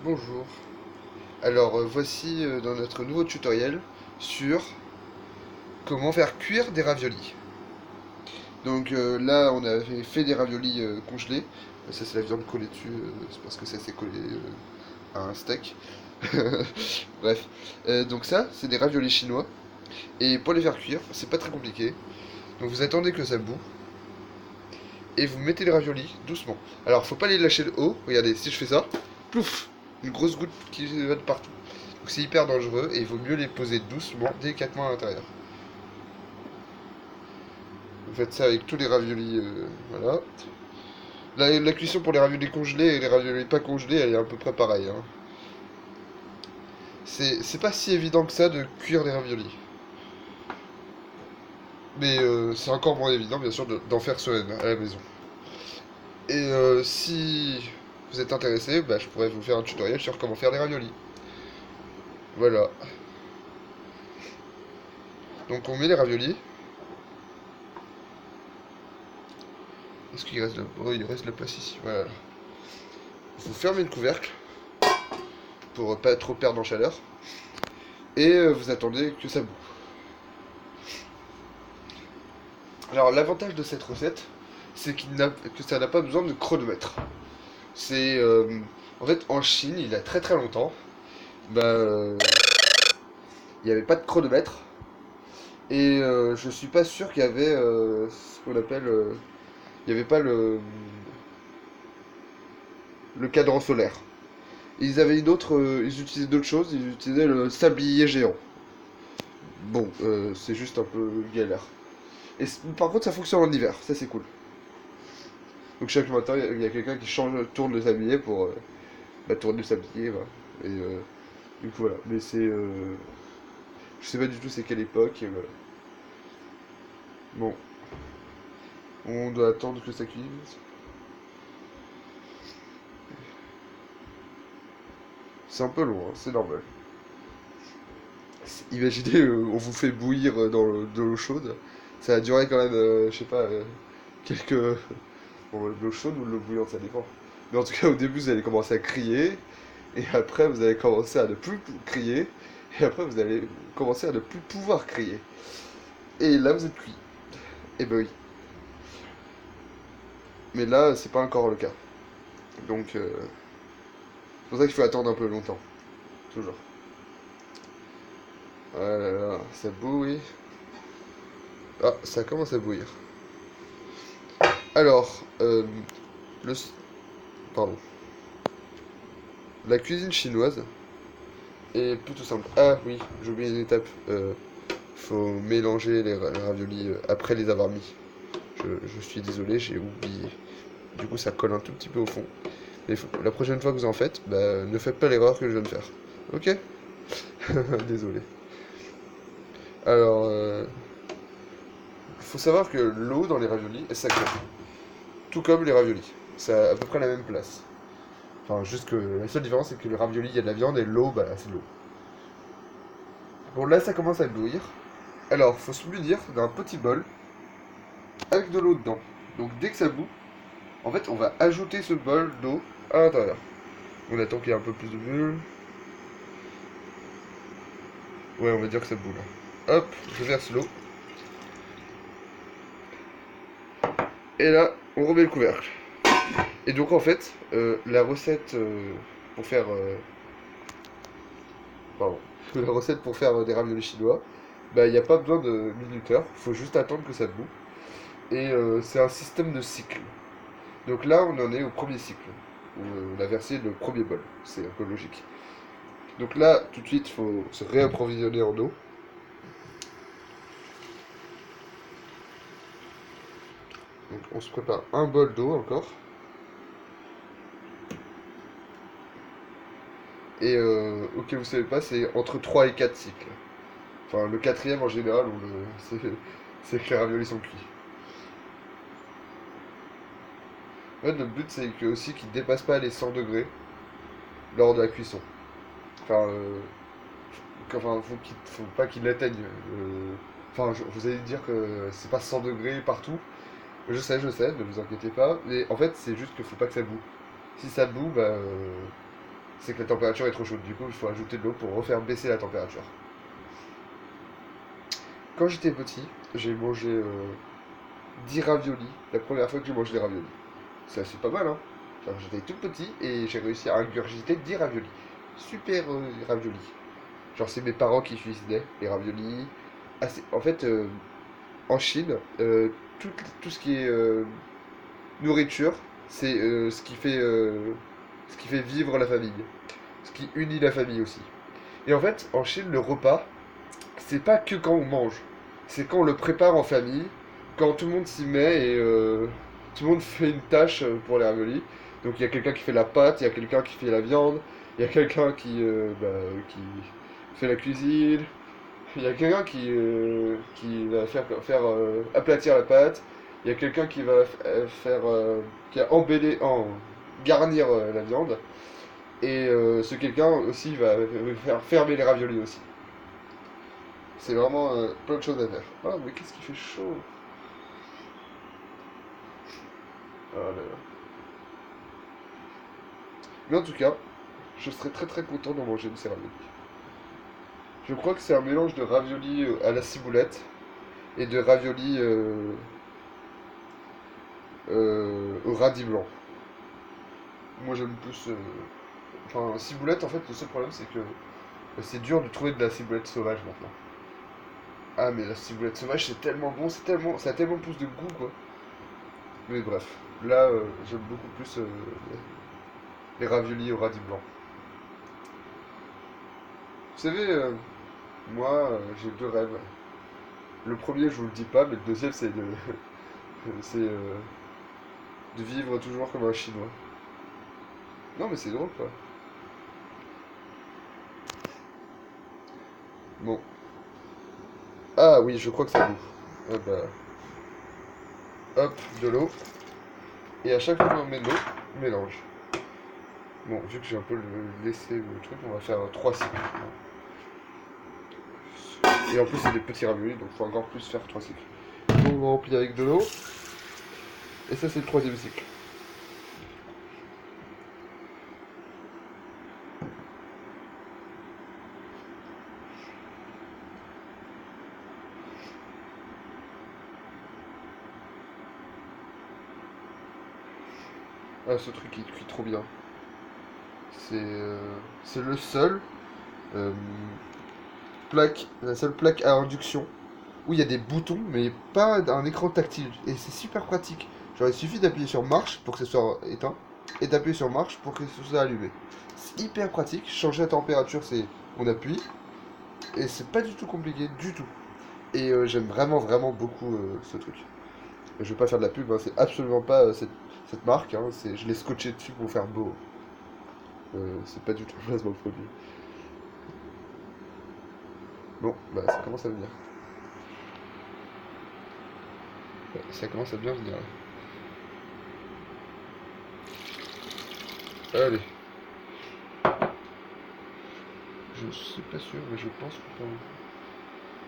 Bonjour. Alors voici dans notre nouveau tutoriel sur comment faire cuire des raviolis. Donc là on avait fait des raviolis congelés. Ça c'est la viande collée dessus, c'est parce que ça s'est collé à un steak. Bref. Donc ça c'est des raviolis chinois. Et pour les faire cuire, c'est pas très compliqué. Donc vous attendez que ça bout. Et vous mettez les raviolis doucement. Alors faut pas les lâcher de haut. Regardez, si je fais ça, plouf, une grosse goutte qui va de partout. Donc c'est hyper dangereux et il vaut mieux les poser doucement, délicatement à l'intérieur. Vous faites ça avec tous les raviolis, voilà. La cuisson pour les raviolis congelés et les raviolis pas congelés, elle est à peu près pareille, hein. C'est pas si évident que ça de cuire des raviolis. Mais c'est encore moins évident, bien sûr, d'en faire soi-même à la maison. Et si vous êtes intéressé, bah, je pourrais vous faire un tutoriel sur comment faire des raviolis. Voilà. Donc on met les raviolis. Est-ce qu'il reste oh, il reste la place ici. Voilà. Vous fermez le couvercle pour pas trop perdre en chaleur. Et vous attendez que ça bout. Alors l'avantage de cette recette, c'est que ça n'a pas besoin de chronomètre. C'est en fait en Chine, il y a très très longtemps, bah, il n'y avait pas de chronomètre et je suis pas sûr qu'il y avait ce qu'on appelle, il n'y avait pas le cadran solaire. Ils avaient une autre, ils utilisaient d'autres choses, ils utilisaient le sablier géant. Bon, c'est juste un peu galère. Et par contre, ça fonctionne en hiver, ça c'est cool. Donc chaque matin, il y a quelqu'un qui tourne le sablier pour tourner le sablier. Voilà. Et du coup, voilà. Mais c'est. Je sais pas du tout c'est quelle époque. Et voilà. Bon, on doit attendre que ça cuise. C'est un peu long, hein, c'est normal. Imaginez, on vous fait bouillir de l'eau chaude. Ça va durer quand même, je sais pas, quelques. Bon, de l'eau chaude ou de l'eau bouillante, ça dépend. Mais en tout cas, au début, vous allez commencer à crier. Et après, vous allez commencer à ne plus crier. Et après, vous allez commencer à ne plus pouvoir crier. Et là, vous êtes cuit. Et ben oui. Mais là, c'est pas encore le cas. Donc, c'est pour ça qu'il faut attendre un peu longtemps. Toujours. Ah là là, ça bouille. Ah, ça commence à bouillir. Alors, le... Pardon. La cuisine chinoise est plutôt simple. Ah oui, j'ai oublié une étape. Faut mélanger les raviolis après les avoir mis. Je suis désolé, j'ai oublié. Du coup, ça colle un tout petit peu au fond. Mais la prochaine fois que vous en faites, bah, ne faites pas l'erreur que je viens de faire. Ok. Désolé. Alors, il faut savoir que l'eau dans les raviolis est sacrée. Tout comme les raviolis. C'est à peu près la même place. Enfin, juste que la seule différence, c'est que le ravioli, il y a de la viande et l'eau, bah, c'est de l'eau. Bon, là, ça commence à bouillir. Alors, faut se munir d'un petit bol avec de l'eau dedans. Donc, dès que ça bout, en fait, on va ajouter ce bol d'eau à l'intérieur. On attend qu'il y ait un peu plus de bulles. Ouais, on va dire que ça bout là. Hop, je verse l'eau. Et là, on remet le couvercle. Et donc, en fait, la recette pour faire. Pardon. La recette pour faire des raviolis chinois, bah, il n'y a pas besoin de minuteur. Il faut juste attendre que ça bout. Et c'est un système de cycle. Donc là, on en est au premier cycle. Où on a versé le premier bol. C'est un peu logique. Donc là, tout de suite, il faut se réapprovisionner en eau. Donc on se prépare un bol d'eau encore. Et au que vous savez pas, c'est entre 3 et 4 cycles. Enfin, le quatrième en général, c'est que les raviolis sont cuits. En fait, le but, c'est que, aussi qu'ils ne dépassent pas les 100 degrés lors de la cuisson. Enfin, faut pas qu'ils l'atteignent. Enfin, vous allez dire que c'est pas 100 degrés partout. Je sais, ne vous inquiétez pas. Mais en fait, c'est juste qu'il faut pas que ça boue. Si ça boue, bah, c'est que la température est trop chaude. Du coup, il faut ajouter de l'eau pour refaire baisser la température. Quand j'étais petit, j'ai mangé 10 raviolis. La première fois que j'ai mangé des raviolis. C'est pas mal, hein. Genre, j'étais tout petit et j'ai réussi à ingurgiter 10 raviolis. Super raviolis. Genre, c'est mes parents qui cuisinaient les raviolis. En fait, en Chine, tout ce qui est nourriture, c'est ce qui fait vivre la famille. Ce qui unit la famille aussi. Et en fait, en Chine, le repas, c'est pas que quand on mange. C'est quand on le prépare en famille, quand tout le monde s'y met et tout le monde fait une tâche pour les raviolis. Donc il y a quelqu'un qui fait la pâte, il y a quelqu'un qui fait la viande, il y a quelqu'un qui fait la cuisine, il y a quelqu'un qui va faire aplatir la pâte, il y a quelqu'un qui va qui a garnir la viande, et ce quelqu'un aussi va faire fermer les raviolis aussi. C'est vraiment plein de choses à faire. Ah, mais qu'est-ce qui fait chaud? Ah là là. Mais en tout cas, je serais très très content d'en manger de ces raviolis. Je crois que c'est un mélange de raviolis à la ciboulette et de raviolis au radis blanc. Moi j'aime plus. Enfin, ciboulette, en fait, le seul problème c'est que c'est dur de trouver de la ciboulette sauvage maintenant. Ah, mais la ciboulette sauvage c'est tellement bon, ça a tellement plus de goût quoi. Mais bref, là j'aime beaucoup plus les raviolis au radis blanc. Vous savez, moi j'ai deux rêves. Le premier, je vous le dis pas, mais le deuxième c'est de vivre toujours comme un Chinois. Non, mais c'est drôle quoi. Bon. Ah oui, je crois que ça bouffe. Ah bah, hop, de l'eau. Et à chaque fois qu'on met de l'eau, on mélange. Bon, vu que j'ai un peu laissé le truc, on va faire 3 cycles. Et en plus, c'est des petits raviolis, donc il faut encore plus faire 3 cycles. Donc on remplit avec de l'eau. Et ça, c'est le troisième cycle. Ah, ce truc, il cuit trop bien. C'est le seul euh, la seule plaque à induction où il y a des boutons, mais pas un écran tactile. Et c'est super pratique. Genre, il suffit d'appuyer sur marche pour que ce soit éteint, et d'appuyer sur marche pour que ce soit allumé. C'est hyper pratique. Changer la température, c'est on appuie, et c'est pas du tout compliqué, du tout. Et j'aime vraiment, vraiment beaucoup ce truc. Et je vais pas faire de la pub, hein, c'est absolument pas cette marque. Hein, je l'ai scotché dessus pour faire beau. C'est pas du tout un placement de produit. Bon, bah ça commence à venir. Ouais, ça commence à bien venir. Allez. Je suis pas sûr, mais je pense qu'on peut...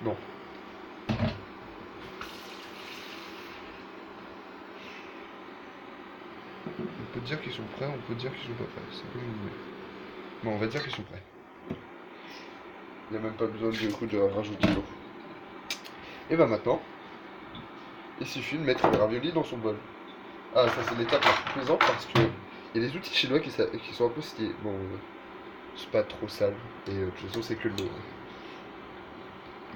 Non. On peut dire qu'ils sont prêts, on peut dire qu'ils sont pas prêts. C'est comme vous voulez. Bon, on va dire qu'ils sont prêts. Il n'y a même pas besoin du coup de rajouter l'eau. Et bah maintenant, il suffit de mettre les raviolis dans son bol. Ah, ça c'est l'étape la plus plaisante parce que il y a des outils chinois qui sont un peu stylés. Bon, c'est pas trop sale. Et de toute façon, c'est que de l'eau.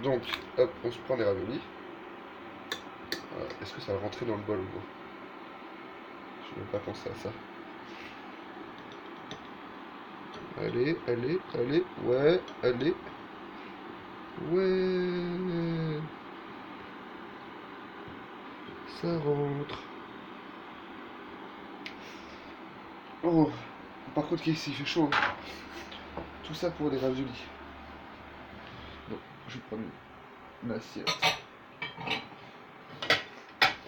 Donc, hop, on se prend les raviolis. Est-ce que ça va rentrer dans le bol ou non? Je n'ai pas pensé à ça. Allez, allez, allez, ouais, allez. Ouais, ça rentre. Oh, par contre, qu'est-ce qu'il fait chaud, hein. Tout ça pour les raviolis. Bon, je vais prendre une assiette.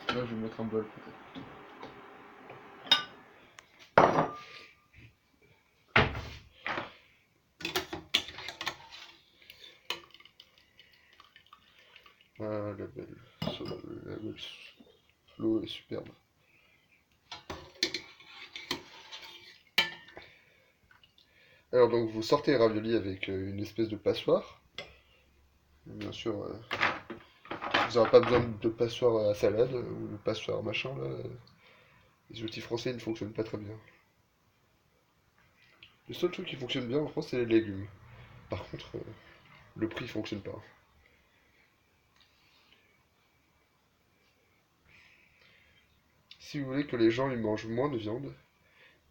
Là, je vais mettre un bol peut-être. Ah, la belle l'eau est superbe. Alors donc vous sortez les raviolis avec une espèce de passoire. Bien sûr, vous n'aurez pas besoin de passoire à salade ou de passoire machin là. Les outils français ne fonctionnent pas très bien. Le seul truc qui fonctionne bien en France, c'est les légumes. Par contre, le prix fonctionne pas. Si vous voulez que les gens ils mangent moins de viande,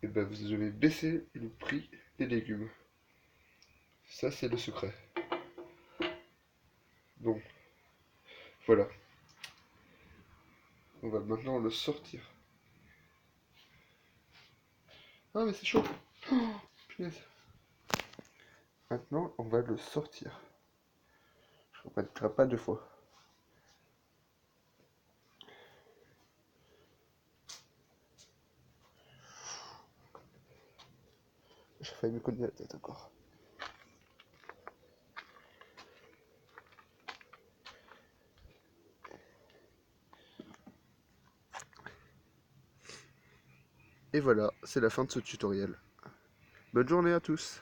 et ben vous devez baisser le prix des légumes. Ça, c'est le secret. Bon, voilà. On va maintenant le sortir. Ah, mais c'est chaud. Punaise. Maintenant, on va le sortir. Je ne répéterai pas deux fois. J'ai failli me cogner la tête encore. Et voilà, c'est la fin de ce tutoriel. Bonne journée à tous.